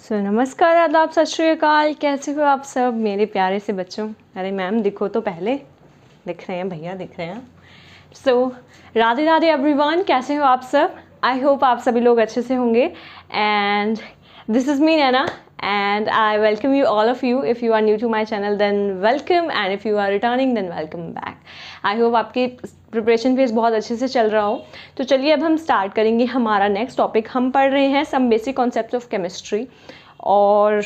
नमस्कार, आदाब, सत श्री अकाल। कैसे हो आप सब मेरे प्यारे से बच्चों। अरे मैम दिखो तो पहले, दिख रहे हैं भैया, दिख रहे हैं। राधे राधे एवरीवन, कैसे हो आप सब। आई होप आप सभी लोग अच्छे से होंगे। And this is me Naina and I welcome you all of you. If you are new to my channel then welcome, and if you are returning then welcome back. I hope आपकी preparation phase बहुत अच्छे से चल रहा हो। तो चलिए अब हम स्टार्ट करेंगे हमारा नेक्स्ट टॉपिक। हम पढ़ रहे हैं some basic concepts of chemistry और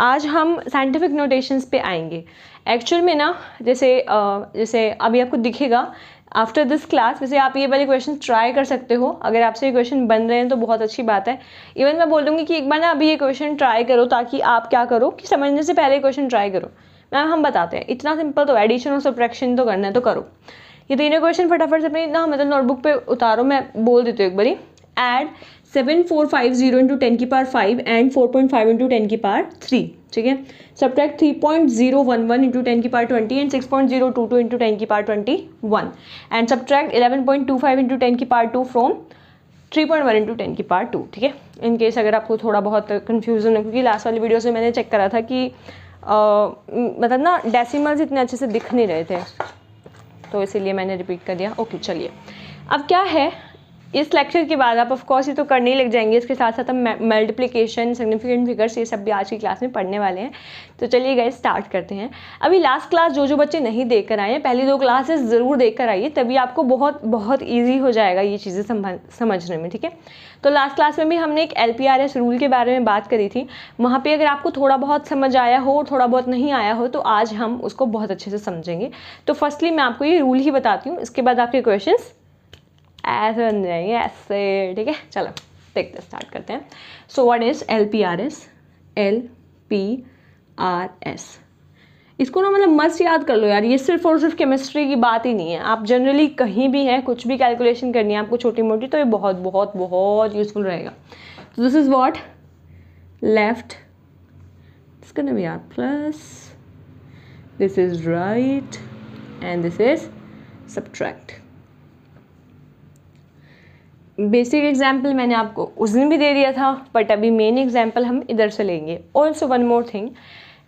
आज हम साइंटिफिक नोटेशंस पे आएंगे। एक्चुअल में ना जैसे अभी आपको दिखेगा आफ्टर दिस क्लास, वैसे आप ये वाले क्वेश्चन ट्राई कर सकते हो। अगर आपसे ये क्वेश्चन बन रहे हैं तो बहुत अच्छी बात है। इवन मैं बोलूँगी कि एक बार ना अभी ये क्वेश्चन ट्राई करो, ताकि आप क्या करो कि समझने से पहले क्वेश्चन ट्राई करो। मैम हम बताते हैं, इतना सिंपल तो एडिशन और सब्ट्रैक्शन तो करना है तो करो। ये तीनों क्वेश्चन फटाफट से अपनी ना मतलब नोटबुक पे उतारो। मैं बोल देती हूँ एक बारी। ऐड 7450 इंटू 10 की पावर 5 एंड 4.5 इंटू 10 की पावर 3, ठीक है। सब्ट्रैक्ट 3.011 इंटू 10 की पावर 20 एंड 6.022 इंटू 10 की पावर 21 एंड सब्ट्रैक्ट 11.25 इंटू 10 की पावर 2 फ्रॉम 3.1 इंटू 10 की पावर 2, ठीक है। इन केस अगर आपको थोड़ा बहुत कन्फ्यूजन है, क्योंकि लास्ट वाली वीडियो से मैंने चेक करा था कि मतलब ना डेसिमल्स इतने अच्छे से दिख नहीं रहे थे, तो इसीलिए मैंने रिपीट कर दिया। ओके चलिए, अब क्या है इस लेक्चर के बाद आप ऑफ कोर्स ये तो करने ही लग जाएंगे। इसके साथ साथ हम मल्टीप्लिकेशन, सिग्निफिकेंट फिगर्स, ये सब भी आज की क्लास में पढ़ने वाले हैं। तो चलिए गाइस स्टार्ट करते हैं। अभी लास्ट क्लास जो बच्चे नहीं देख कर आए हैं, पहली 2 क्लासेस ज़रूर देख कर आइए, तभी आपको बहुत बहुत ईजी हो जाएगा ये चीज़ें समझने में, ठीक है। तो लास्ट क्लास में भी हमने एक LPRS रूल के बारे में बात करी थी। वहाँ पर अगर आपको थोड़ा बहुत समझ आया हो और थोड़ा बहुत नहीं आया हो तो आज हम उसको बहुत अच्छे से समझेंगे। तो फर्स्टली मैं आपको ये रूल ही बताती हूँ, इसके बाद आपके क्वेश्चन ऐसे बन जाएंगे ऐसे, ठीक है। चलो देखते स्टार्ट करते हैं। So what is LPRS? LPRS इसको ना मतलब मस्त याद कर लो यार। ये सिर्फ और सिर्फ केमिस्ट्री की बात ही नहीं है। आप जनरली कहीं भी हैं, कुछ भी कैलकुलेशन करनी है आपको छोटी मोटी, तो ये बहुत बहुत बहुत यूजफुल रहेगा। तो this is what left, this can be our plus, this is right and this is subtract. Basic example मैंने आपको उस दिन भी दे दिया था, बट अभी मेन एग्जाम्पल हम इधर से लेंगे। ऑल्सो वन मोर थिंग,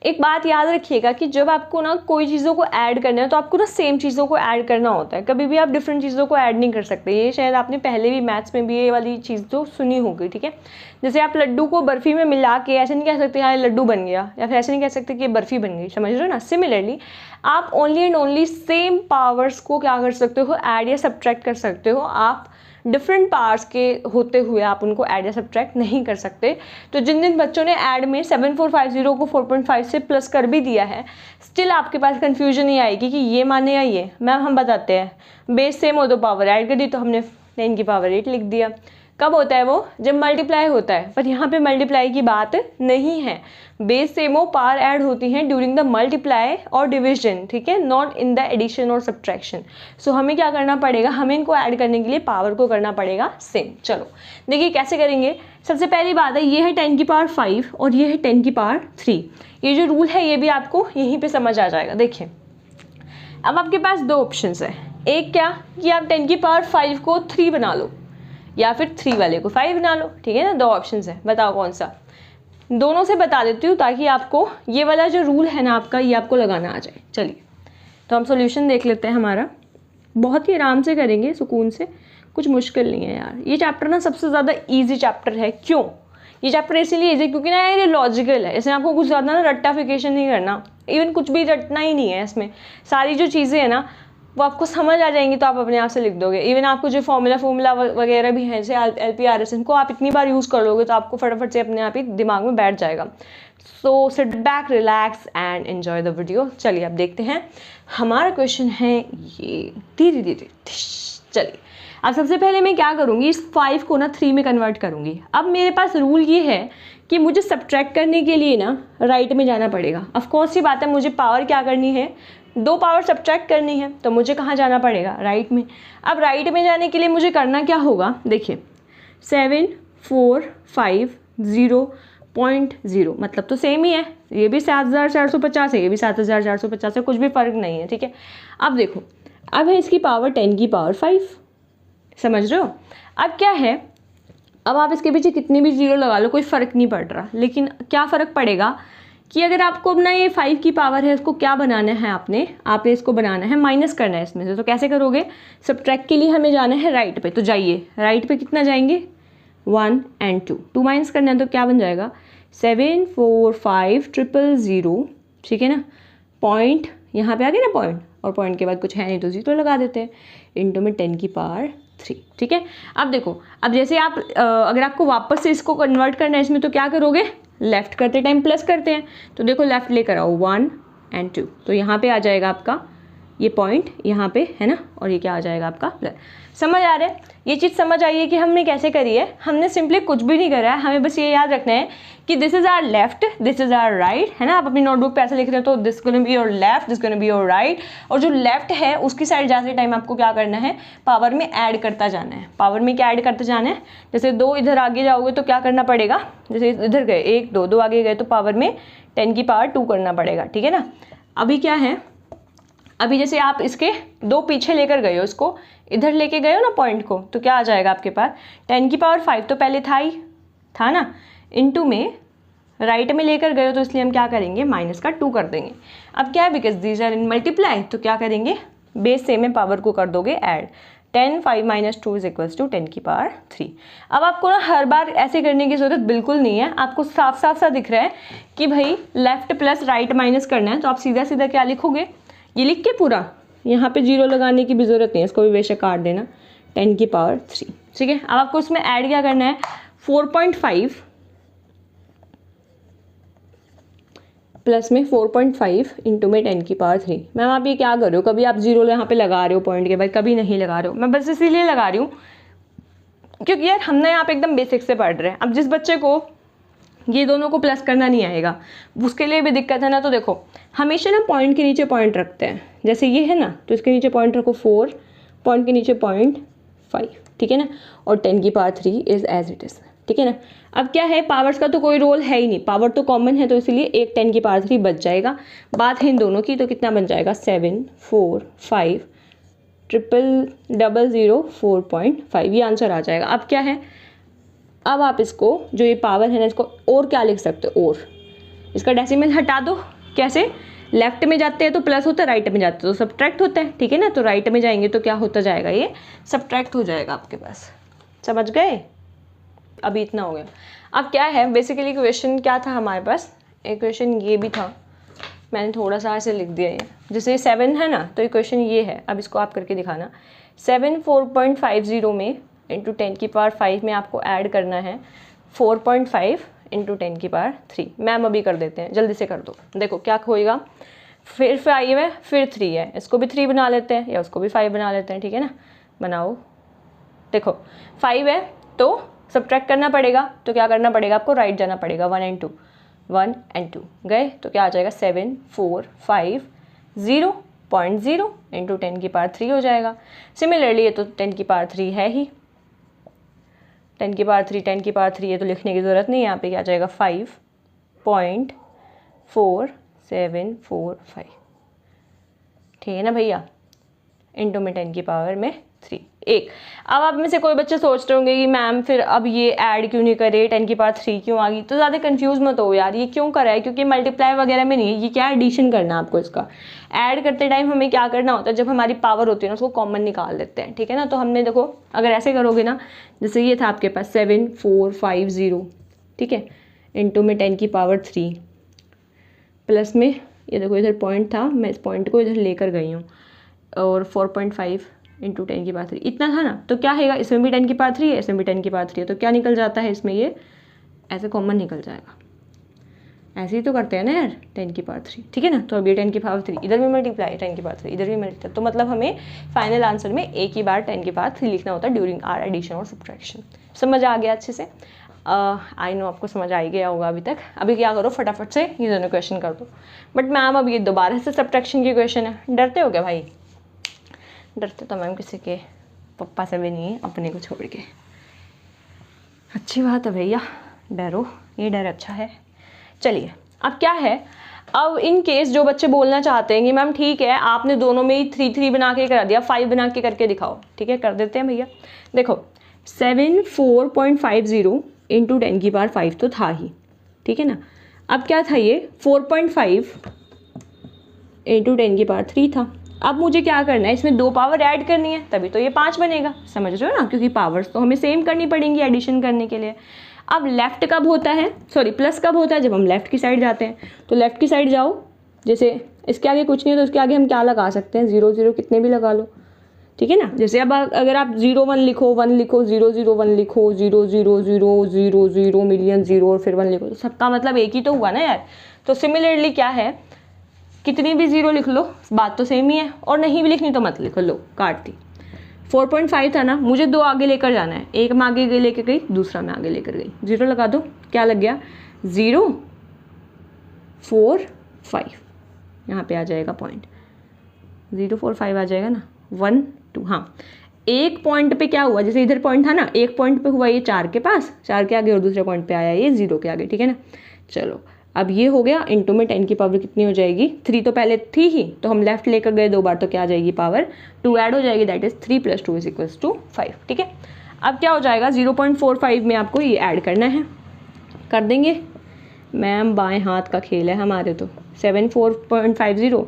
एक बात याद रखिएगा कि जब आपको ना कोई चीज़ों को ऐड करना है तो आपको ना सेम चीज़ों को ऐड करना होता है। कभी भी आप डिफरेंट चीज़ों को ऐड नहीं कर सकते। ये शायद आपने पहले भी मैथ्स में भी ये वाली चीज़ तो सुनी होगी, ठीक है। जैसे आप लड्डू को बर्फ़ी में मिला के ऐसे नहीं कह सकते यार लड्डू बन गया, या फिर ऐसे नहीं कह सकते कि ये बर्फ़ी बन गई, समझ रहे हो ना। सिमिलरली आप only and only same powers को क्या कर सकते हो, ऐड या सब्ट्रैक्ट कर सकते हो। आप डिफरेंट पार्ट्स के होते हुए आप उनको ऐड या सब्ट्रैक्ट नहीं कर सकते। तो जिन बच्चों ने ऐड में 7450 को 4.5 से प्लस कर भी दिया है, स्टिल आपके पास कन्फ्यूजन नहीं आएगी कि ये माने या ये। मैम हम बताते हैं, बेस सेम हो तो पावर ऐड कर दी, तो हमने 10 की पावर 8 लिख दिया। कब होता है वो? जब मल्टीप्लाई होता है, पर यहाँ पे मल्टीप्लाई की बात नहीं है। बेस सेम हो, पावर ऐड होती हैं ड्यूरिंग द मल्टीप्लाई और डिवीजन, ठीक है, नॉट इन द एडिशन और सब्ट्रैक्शन। सो हमें क्या करना पड़ेगा, हमें इनको ऐड करने के लिए पावर को करना पड़ेगा सेम। चलो देखिए कैसे करेंगे। सबसे पहली बात है, ये है 10 की पावर 5 और ये है 10 की पावर 3। ये जो रूल है ये भी आपको यहीं पर समझ आ जाएगा। देखिए अब आपके पास 2 ऑप्शन है। एक क्या कि आप 10 की पावर 5 को 3 बना लो, या फिर 3 वाले को 5 बना लो, ठीक है ना। 2 ऑप्शंस है, बताओ कौन सा। दोनों से बता देती हूँ ताकि आपको ये वाला जो रूल है ना आपका, ये आपको लगाना आ जाए। चलिए तो हम सॉल्यूशन देख लेते हैं हमारा। बहुत ही आराम से करेंगे, सुकून से, कुछ मुश्किल नहीं है यार। ये चैप्टर ना सबसे ज़्यादा ईजी चैप्टर है। क्यों ये चैप्टर इसीलिए ईजी, क्योंकि ना ये लॉजिकल है। इसमें आपको कुछ ज़्यादा ना रट्टाफिकेशन नहीं करना, इवन कुछ भी रटना ही नहीं है। इसमें सारी जो चीज़ें हैं ना वो आपको समझ आ जाएंगी, तो आप अपने आप से लिख दोगे। इवन आपको जो फॉर्मूला वगैरह भी हैं, जैसे LPRS, इनको आप इतनी बार यूज़ कर लोगे तो आपको फटाफट से अपने आप ही दिमाग में बैठ जाएगा। So sit back, relax and enjoy the video. चलिए अब देखते हैं हमारा क्वेश्चन है ये। धीरे धीरे चलिए, अब सबसे पहले मैं क्या करूँगी, इस 5 को ना 3 में कन्वर्ट करूँगी। अब मेरे पास रूल ये है कि मुझे सब्ट्रैक्ट करने के लिए ना राइट में जाना पड़ेगा। ऑफकोर्स ये बात है, मुझे पावर क्या करनी है, 2 पावर सब्ट्रैक्ट करनी है, तो मुझे कहाँ जाना पड़ेगा, राइट में। अब राइट में जाने के लिए मुझे करना क्या होगा, देखिए 7450.0 मतलब तो सेम ही है। ये भी 7450 है, ये भी 7450 है, कुछ भी फर्क नहीं है, ठीक है। अब देखो, अब है इसकी पावर 10 की पावर 5, समझ रहे हो। अब क्या है, अब आप इसके पीछे कितनी भी जीरो लगा लो, कोई फ़र्क नहीं पड़ रहा, लेकिन क्या फ़र्क पड़ेगा कि अगर आपको अपना ये 5 की पावर है इसको क्या बनाना है, आपने इसको बनाना है, माइनस करना है इसमें से। तो कैसे करोगे, सब्ट्रैक्ट के लिए हमें जाना है राइट पे, तो जाइए राइट पे, कितना जाएंगे 1 and 2, 2 माइनस करना है तो क्या बन जाएगा 7 4 5 0 0, ठीक है ना। पॉइंट यहाँ पे आ गया ना पॉइंट, और पॉइंट के बाद कुछ है नहीं तो जीरो लगा देते हैं, इंटू में 10 की पावर 3, ठीक है। अब देखो, अब जैसे आप अगर आपको वापस से इसको कन्वर्ट करना है इसमें, तो क्या करोगे, लेफ़्ट करते टाइम प्लस करते हैं, तो देखो लेफ़्ट लेकर आओ 1 and 2, तो यहाँ पे आ जाएगा आपका ये पॉइंट यहाँ पे है ना, और ये क्या आ जाएगा आपका प्लस। समझ आ रहा है, ये चीज़ समझ आई है कि हमने कैसे करी है। हमने सिंपली कुछ भी नहीं करा है, हमें बस ये याद रखना है कि this is our left, this is our right, है ना। आप अपनी नोटबुक पे ऐसे लिख रहे हो तो this gonna be your left, this gonna be your right, और जो लेफ्ट है उसकी साइड जाते टाइम आपको क्या करना है, पावर में ऐड करता जाना है। पावर में क्या ऐड करते जाना है, जैसे 2 इधर आगे जाओगे तो क्या करना पड़ेगा, जैसे इधर गए 1 2 आगे गए तो पावर में 10 की पावर 2 करना पड़ेगा, ठीक है ना। अभी क्या है, अभी जैसे आप इसके 2 पीछे लेकर गए हो, इसको इधर लेके गए हो ना पॉइंट को, तो क्या आ जाएगा आपके पास 10 की पावर 5 तो पहले था ना, इनटू में राइट में लेकर गए हो तो इसलिए हम क्या करेंगे माइनस का 2 कर देंगे। अब क्या है, because these are in multiply, तो क्या करेंगे बेस सेम है, पावर को कर दोगे ऐड, 10 5 - 2 = 10 की पावर 3। अब आपको ना हर बार ऐसे करने की ज़रूरत बिल्कुल नहीं है, आपको साफ साफ सा दिख रहा है कि भाई लेफ्ट प्लस राइट माइनस करना है, तो आप सीधा सीधा क्या लिखोगे, ये लिख के पूरा यहाँ पे जीरो लगाने की भी ज़रूरत नहीं है, इसको भी बेशक काट देना, 10 की पावर 3, ठीक है। अब आपको इसमें ऐड क्या करना है, 4.5 प्लस में 4.5 इंटू में 10 की पावर 3। मैम आप ये क्या कर रहे हो, कभी आप जीरो यहाँ पे लगा रहे हो पॉइंट के बाद, कभी नहीं लगा रहे हो, मैं बस इसीलिए लगा रही हूँ क्योंकि यार हमने यहाँ पे एकदम बेसिक से पढ़ रहे हैं। अब जिस बच्चे को ये दोनों को प्लस करना नहीं आएगा उसके लिए भी दिक्कत है ना, तो देखो हमेशा ना पॉइंट के नीचे पॉइंट रखते हैं, जैसे ये है ना तो इसके नीचे पॉइंट रखो 4, पॉइंट के नीचे 0.5, ठीक है ना, और 10 की power 3 is as it is, ठीक है ना। अब क्या है, पावर्स का तो कोई रोल है ही नहीं, पावर तो कॉमन है, तो इसलिए एक 10 की पावर 3 बच जाएगा। बात है इन दोनों की, तो कितना बन जाएगा 7 4 5 0 0 0 4.5, ये आंसर आ जाएगा। अब क्या है, अब आप इसको जो ये पावर है ना, इसको और क्या लिख सकते हो, और इसका डेसिमल हटा दो। कैसे, लेफ्ट में जाते हैं तो प्लस होता है, राइट में जाते हैं तो सब्ट्रैक्ट होता है, ठीक है ना। तो राइट में जाएंगे तो क्या होता जाएगा, ये सब्ट्रैक्ट हो जाएगा आपके पास। समझ गए, अभी इतना हो गया। अब क्या है, बेसिकली क्वेश्चन क्या था हमारे पास, एक क्वेश्चन ये भी था, मैंने थोड़ा सा ऐसे लिख दिया, ये जैसे 7 है ना, तो ये क्वेश्चन ये है। अब इसको आप करके दिखाना, 7 4.50 में इंटू 10 की पावर 5 में आपको ऐड करना है 4.5 इंटू 10 की पावर 3। मैम अभी कर देते हैं, जल्दी से कर दो। देखो क्या होएगा, फिर 5 है, फिर 3 है, इसको भी 3 बना लेते हैं या उसको भी 5 बना लेते हैं, ठीक है ना। बनाओ, देखो 5 है तो सब्ट्रैक्ट करना पड़ेगा, तो क्या करना पड़ेगा आपको, राइट जाना पड़ेगा, 1 and 2 गए तो क्या आ जाएगा 7 4 5 0.0 इंटू 10 की पावर 3 हो जाएगा। सिमिलरली ये तो 10 की पावर 3 है ही, 10 की पावर 3 10 की पावर 3 है तो लिखने की ज़रूरत नहीं है, यहाँ पे क्या आ जाएगा 5.4745, ठीक है ना भैया, इंटू में 10 की पावर में 3 1। अब आप में से कोई बच्चे सोच रहे होंगे कि मैम फिर अब ये ऐड क्यों नहीं करे, 10 की पावर 3 क्यों आ गई, तो ज़्यादा कंफ्यूज मत हो यार, ये क्यों करा है, क्योंकि मल्टीप्लाई वगैरह में नहीं है, ये क्या एडिशन करना है आपको। इसका ऐड करते टाइम हमें क्या करना होता है, जब हमारी पावर होती है ना उसको कॉमन निकाल लेते हैं, ठीक है ना। तो हमने देखो अगर ऐसे करोगे ना, जैसे ये था आपके पास 7 4 5 0, ठीक है, इंटू में 10 की पावर 3 प्लस में ये देखो इधर पॉइंट था, मैं इस पॉइंट को इधर लेकर गई हूँ, और 4.5 इंटू 10 की पावर 3 इतना था ना, तो क्या है इसमें भी 10 की पावर 3 है, इसमें भी 10 की पावर 3 है, तो क्या निकल जाता है इसमें, ये ऐसे कॉमन निकल जाएगा। ऐसे ही तो करते हैं ना यार, 10 की पावर 3, ठीक है ना। तो अब ये 10 की पावर 3 इधर भी मल्टीप्लाई, 10 की पावर 3 इधर भी मल्टीप्लाई, तो मतलब हमें फाइनल आंसर में एक ही बार 10 की पावर 3 लिखना होता है ड्यूरिंग आर एडिशन और सब्ट्रैक्शन। समझ आ गया अच्छे से, आई नो आपको समझ आ ही गया होगा अभी तक। अभी क्या करो, फटाफट से ये दोनों क्वेश्चन कर दो। बट मैम अब ये दोबारा से सब्ट्रैक्शन की क्वेश्चन है, डरते हो क्या भाई? डरते तो मैम किसी के पप्पा से भी नहीं है, अपने को छोड़ के। अच्छी बात है भैया, डरो, ये डर अच्छा है। चलिए अब क्या है, अब इन केस जो बच्चे बोलना चाहते हैं कि मैम ठीक है आपने दोनों में ही 3 3 बना के करा दिया, 5 बना के करके दिखाओ, ठीक है कर देते हैं भैया। देखो 74.50 इंटू 10 की पावर 5 तो था ही, ठीक है ना। अब क्या था ये 4.5 इंटू 10 की पावर 3 था। अब मुझे क्या करना है, इसमें 2 पावर ऐड करनी है, तभी तो ये 5 बनेगा, समझ रहे हो ना, क्योंकि पावर्स तो हमें सेम करनी पड़ेंगी एडिशन करने के लिए। अब लेफ़्ट कब होता है, सॉरी प्लस कब होता है, जब हम लेफ़्ट की साइड जाते हैं। तो लेफ़्ट की साइड जाओ, जैसे इसके आगे कुछ नहीं है तो उसके आगे हम क्या लगा सकते हैं, 0 0 कितने भी लगा लो, ठीक है ना। जैसे अब अगर आप 0 1 लिखो, 1 लिखो, 0 0 1 लिखो, 0 0 0 0 0 मिलियन 0 और फिर 1 लिखो, तो सबका मतलब एक ही तो हुआ ना यार। तो सिमिलरली क्या है, कितनी भी 0 लिख लो बात तो सेम ही है, और नहीं भी लिखनी तो मत लिखो, लो काट दी। 4.5 था ना, मुझे 2 आगे लेकर जाना है, एक मैं आगे लेकर गई, दूसरा मैं आगे लेकर गई, 0 लगा दो, क्या लग गया 0 4 5, यहाँ पे आ जाएगा पॉइंट 0 4 5 आ जाएगा ना, 1 2। हाँ, एक पॉइंट पे क्या हुआ, जैसे इधर पॉइंट था ना, एक पॉइंट पे हुआ ये 4 के पास, 4 के आगे, और दूसरे पॉइंट पे आया ये 0 के आगे, ठीक है ना। चलो अब ये हो गया, इंटू में 10 की पावर कितनी हो जाएगी, 3 तो पहले थी ही, तो हम लेफ्ट लेकर गए 2 बार, तो क्या आ जाएगी पावर 2 ऐड हो जाएगी, दैट इज 3 + 2 = 5, ठीक है। अब क्या हो जाएगा 0.45 में आपको ये ऐड करना है, कर देंगे मैम, बाएं हाथ का खेल है हमारे तो। 74.50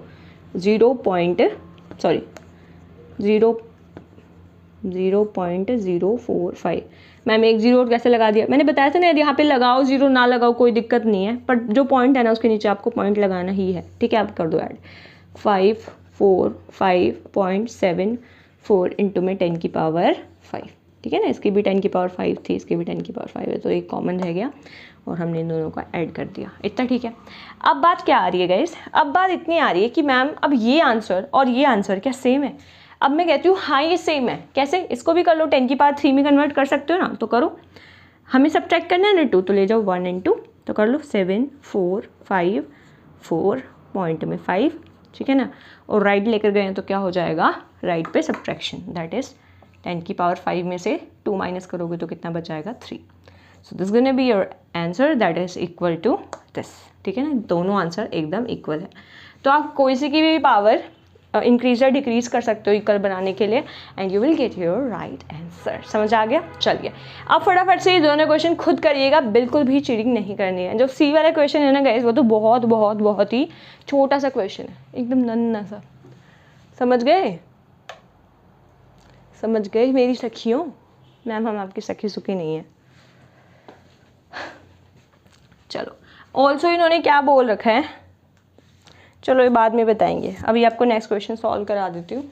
0.045 मैम, एक 0 कैसे लगा दिया, मैंने बताया था ना, यदि यहाँ पे लगाओ 0 ना लगाओ कोई दिक्कत नहीं है, पर जो पॉइंट है ना उसके नीचे आपको पॉइंट लगाना ही है, ठीक है। आप कर दो ऐड, 545.74 इंटू में 10 की पावर 5, ठीक है ना। इसकी भी 10 की पावर 5 थी, इसकी भी 10 की पावर 5 है, तो एक कॉमन रह गया और हमने इन दोनों का ऐड कर दिया, इतना ठीक है। अब बात क्या आ रही है गाइस, अब बात इतनी आ रही है कि मैम अब ये आंसर और ये आंसर क्या सेम है। अब मैं कहती हूँ हाँ ये सेम है, कैसे, इसको भी कर लो, 10 की पावर 3 में कन्वर्ट कर सकते हो ना, तो करो। हमें सब्ट्रैक्ट करना है ना 2, तो ले जाओ 1 and 2, तो कर लो 7 4 5 4 पॉइंट में 5, ठीक है ना। और राइट लेकर गए हैं तो क्या हो जाएगा, राइट पे सब्ट्रैक्शन, दैट इज 10 की पावर 5 में से 2 माइनस करोगे तो कितना बचाएगा 3। So this gonna be your answer, that is equal to this, ठीक है ना। दोनों आंसर एकदम इक्वल है, तो आप कोई सी की भी पावर इंक्रीज या डिक्रीज कर सकते हो इक्वल बनाने के लिए, and you will get your right answer. समझ आ गया, चलिए अब फटाफट से ये दोनों क्वेश्चन खुद करिएगा, बिल्कुल भी चीटिंग नहीं करनी है। जो सी वाला क्वेश्चन है ना गाइस, वो तो बहुत बहुत बहुत ही छोटा सा क्वेश्चन है, एकदम नन्ना सा, समझ गए, समझ गए मेरी सखियों। मैम हम आपकी सखी सुखी नहीं है। चलो ऑल्सो इन्होंने क्या बोल रखा है, चलो ये बाद में बताएंगे, अभी आपको नेक्स्ट क्वेश्चन सॉल्व करा देती हूँ।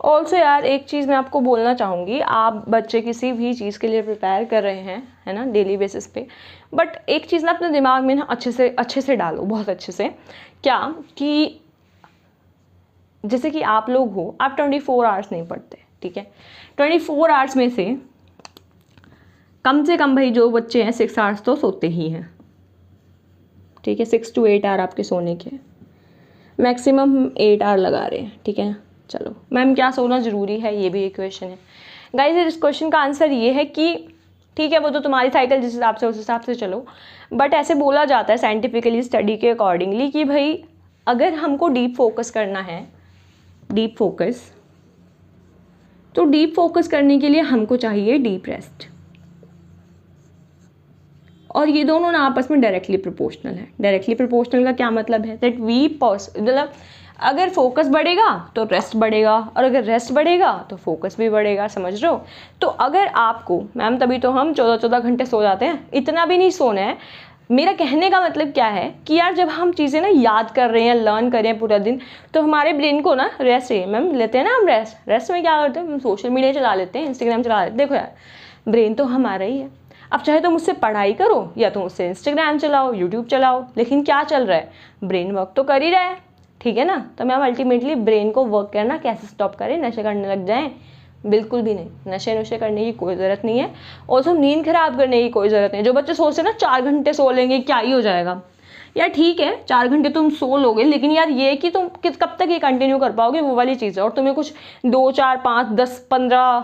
ऑल्सो यार एक चीज़ मैं आपको बोलना चाहूँगी, आप बच्चे किसी भी चीज़ के लिए प्रिपेयर कर रहे हैं, है ना, डेली बेसिस पे, बट एक चीज़ ना अपने दिमाग में ना अच्छे से डालो, बहुत अच्छे से। क्या कि जैसे कि आप लोग हो, आप 24 आवर्स नहीं पढ़ते, ठीक है, 24 आवर्स में से कम से कम भाई जो बच्चे हैं 6 आवर्स तो सोते ही हैं, ठीक है, 6 to 8 आवर आपके सोने के, मैक्सिमम 8 आवर लगा रहे हैं, ठीक है। चलो मैम क्या सोना ज़रूरी है, ये भी एक क्वेश्चन है गाइस। इस क्वेश्चन का आंसर ये है कि ठीक है, वो तो तुम्हारी साइकिल जिस हिसाब से उस हिसाब से चलो, बट ऐसे बोला जाता है साइंटिफिकली स्टडी के अकॉर्डिंगली कि भाई अगर हमको डीप फोकस करना है, डीप फोकस, तो डीप फोकस करने के लिए हमको चाहिए डीप रेस्ट, और ये दोनों ना आपस में डायरेक्टली प्रोपोर्शनल है। डायरेक्टली प्रोपोर्शनल का क्या मतलब है, दैट मतलब अगर फोकस बढ़ेगा तो रेस्ट बढ़ेगा, और अगर रेस्ट बढ़ेगा तो फोकस भी बढ़ेगा, समझ रहे हो। तो अगर आपको, मैम तभी तो हम 14-14 घंटे सो जाते हैं, इतना भी नहीं सोना है। मेरा कहने का मतलब क्या है कि यार जब हम चीज़ें ना याद कर रहे हैं, लर्न कर रहे हैं पूरा दिन, तो हमारे ब्रेन को ना रेस्ट है, मैम लेते हैं ना हम रेस्ट में क्या करते हैं, हम सोशल मीडिया चला लेते हैं, इंस्टाग्राम चला लेते हैं। देखो यार ब्रेन तो हमारा ही है, अब चाहे तुम मुझसे पढ़ाई करो या तुम मुझसे इंस्टाग्राम चलाओ, यूट्यूब चलाओ, लेकिन क्या चल रहा है, ब्रेन वर्क तो कर ही रहा है, ठीक है ना। तो मैम अल्टीमेटली ब्रेन को वर्क करना कैसे स्टॉप करें, नशे करने लग जाएं, बिल्कुल भी नहीं, नशे करने की कोई ज़रूरत नहीं है, और तो नींद खराब करने की कोई ज़रूरत नहीं। जो बच्चे सोचते हैं ना 4 घंटे सो लेंगे क्या ही हो जाएगा, यार ठीक है 4 घंटे तुम सो लोगे, लेकिन यार ये कि तुम कब तक ये कंटिन्यू कर पाओगे, वो वाली चीज़ है। और तुम्हें कुछ 2 4 5 10 15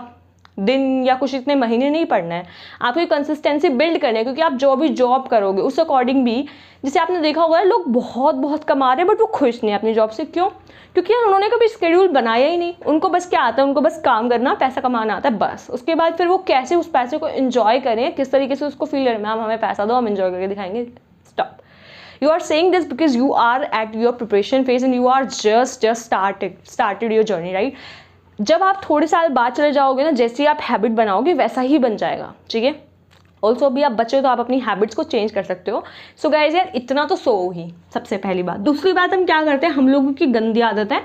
दिन या कुछ इतने महीने नहीं पढ़ना है, आपको कंसिस्टेंसी बिल्ड करनी है। क्योंकि आप जो भी जॉब करोगे उस अकॉर्डिंग भी, जैसे आपने देखा होगा लोग बहुत बहुत कमा रहे हैं बट वो खुश नहीं है अपनी जॉब से। क्यों? क्योंकि यार उन्होंने कभी शेड्यूल बनाया ही नहीं। उनको बस क्या आता है, उनको बस काम करना, पैसा कमाना आता है बस। उसके बाद फिर वो कैसे उस पैसे को एंजॉय करें, किस तरीके से उसको फील करें, मैम हमें पैसा दो हम एंजॉय करके दिखाएंगे। Stop. You are saying this because you are at your preparation phase and you are just started your journey, right? जब आप थोड़े साल बाद चले जाओगे ना, जैसे ही आप हैबिट बनाओगे वैसा ही बन जाएगा, ठीक है। ऑल्सो अभी आप बच्चे हो तो आप अपनी हैबिट्स को चेंज कर सकते हो। सो गाइज यार इतना तो सो ही सबसे पहली बात। दूसरी बात, हम क्या करते हैं, हम लोगों की गंदी आदत है,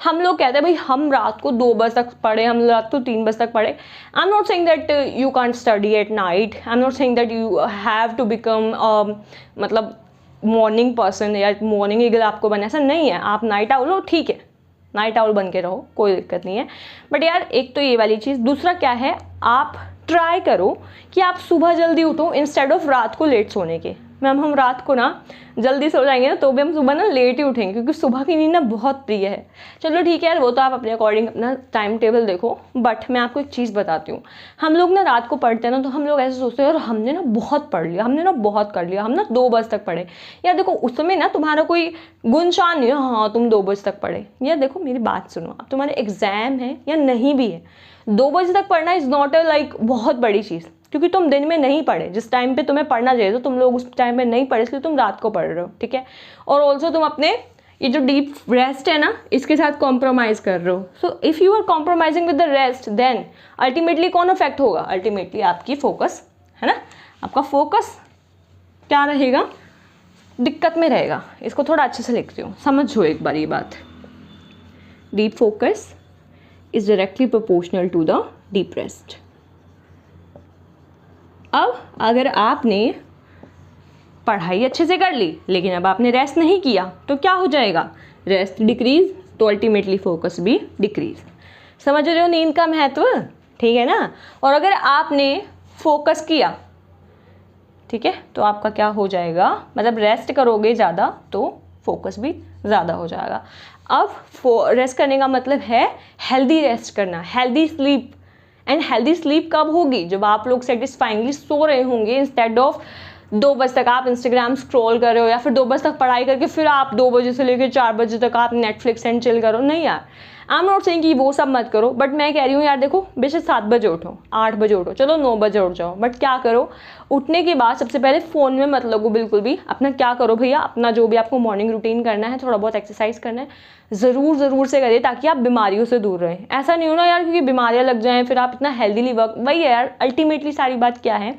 हम लोग कहते हैं भाई हम रात को 2 बजे तक पढ़े, हम रात को 3 बजे तक पढ़े। I am not saying that you can't study at night, I am not saying that you have to become मतलब मॉर्निंग पर्सन या मॉर्निंग ईगल आपको बनना, ऐसा नहीं है। आप नाइट आउल हो, ठीक है, नाइट आउल बन के रहो, कोई दिक्कत नहीं है। बट यार एक तो ये वाली चीज़। दूसरा क्या है, आप ट्राई करो कि आप सुबह जल्दी उठो इंस्टेड ऑफ रात को लेट सोने के। मैम हम रात को ना जल्दी सो जाएंगे ना तो भी हम सुबह ना लेट ही उठेंगे क्योंकि सुबह की नींद ना बहुत प्रिय है। चलो ठीक है यार, वो तो आप अपने अकॉर्डिंग अपना टाइम टेबल देखो। बट मैं आपको एक चीज़ बताती हूँ, हम लोग ना रात को पढ़ते हैं ना तो हम लोग ऐसे सोचते हैं यार हमने ना बहुत पढ़ लिया, हमने ना बहुत कर लिया, हम ना 2 बजे तक पढ़े। यार देखो उस समय ना तुम्हारा कोई गुणशान नहीं है, हाँ तुम 2 बजे तक पढ़े। यार देखो मेरी बात सुनो, अब तुम्हारे एग्जाम है या नहीं भी है, 2 बजे तक पढ़ना इज़ नॉट अ लाइक बहुत बड़ी चीज़। क्योंकि तुम दिन में नहीं पढ़े, जिस टाइम पे तुम्हें पढ़ना चाहिए तो तुम लोग उस टाइम पे नहीं पढ़े, इसलिए तुम रात को पढ़ रहे हो, ठीक है। और ऑल्सो तुम अपने ये जो डीप रेस्ट है ना इसके साथ कॉम्प्रोमाइज़ कर रहे हो। So if you are compromising with the rest then ultimately कौन अफेक्ट होगा, अल्टीमेटली आपकी फोकस, है ना। आपका फोकस क्या रहेगा, दिक्कत में रहेगा। इसको थोड़ा अच्छे से लिखती हूँ, समझो एक बार ये बात। Deep focus is directly proportional to the deep rest. अब अगर आपने पढ़ाई अच्छे से कर ली लेकिन अब आपने रेस्ट नहीं किया तो क्या हो जाएगा, रेस्ट डिक्रीज तो अल्टीमेटली फोकस भी डिक्रीज। समझ रहे हो नींद का महत्व, ठीक है ना। और अगर आपने फोकस किया, ठीक है, तो आपका क्या हो जाएगा, मतलब रेस्ट करोगे ज़्यादा तो फोकस भी ज़्यादा हो जाएगा। अब रेस्ट करने का मतलब है हेल्दी रेस्ट करना, healthy sleep. And healthy sleep कब होगी, जब आप लोग सेटिस्फाइंगली सो रहे होंगे इंस्टेड ऑफ 2 बजे तक आप इंस्टाग्राम स्क्रॉल कर रहे हो या फिर 2 बजे तक पढ़ाई करके फिर आप 2 बजे से लेकर 4 बजे तक आप नेटफ्लिक्स एंड चिल करो। नहीं यार, आई एम नॉट सेइंग कि वो सब मत करो, बट मैं कह रही हूँ यार देखो बेशक 7 बजे उठो, 8 बजे उठो, चलो 9 बजे उठ जाओ, बट क्या करो, उठने के बाद सबसे पहले फ़ोन में मत लगो बिल्कुल भी। अपना क्या करो भैया, अपना जो भी आपको मॉर्निंग रूटीन करना है, थोड़ा बहुत एक्सरसाइज करना है, ज़रूर से करिए ताकि आप बीमारियों से दूर रहें। ऐसा नहीं हो ना यार क्योंकि बीमारियाँ लग जाएँ फिर आप इतना हेल्दीली वर्क, वही है यार अल्टीमेटली सारी बात क्या है,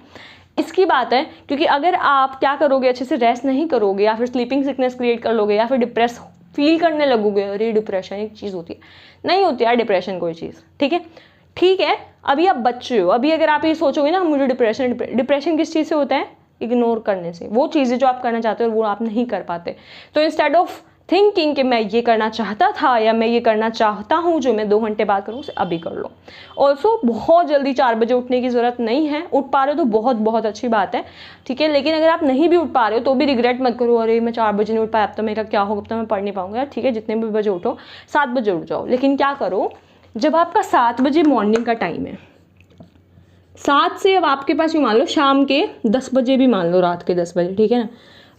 इसकी बात है। क्योंकि अगर आप क्या करोगे, अच्छे से रेस्ट नहीं करोगे या फिर स्लीपिंग सिकनेस क्रिएट कर लोगे या फिर डिप्रेस फील करने लगोगे, अरे डिप्रेशन एक चीज़ होती है, नहीं होती यार डिप्रेशन कोई चीज़, ठीक है। अभी आप बच्चे हो, अभी अगर आप ये सोचोगे ना मुझे डिप्रेशन किस चीज़ से होता है, इग्नोर करने से। वो चीज़ें जो आप करना चाहते हो वो आप नहीं कर पाते। तो इंस्टेड ऑफ थिंकिंग कि मैं ये करना चाहता था या मैं ये करना चाहता हूँ जो मैं 2 घंटे बाद करूँ, उसे अभी कर लो। ऑल्सो बहुत जल्दी 4 बजे उठने की ज़रूरत नहीं है, उठ पा रहे हो तो बहुत अच्छी बात है, ठीक है। लेकिन अगर आप नहीं भी उठ पा रहे हो तो भी रिग्रेट मत करो, अरे मैं 4 बजे नहीं उठ पाया, अब तो मेरा क्या होगा, अब तो मैं पढ़ नहीं पाऊंगा। ठीक है, जितने भी बजे उठो, 7 बजे उठ जाओ। लेकिन क्या करो, जब आपका 7 बजे मॉर्निंग का टाइम है, 7 से अब आपके पास यूँ मान लो शाम के 10 बजे भी मान लो, रात के 10 बजे, ठीक है ना,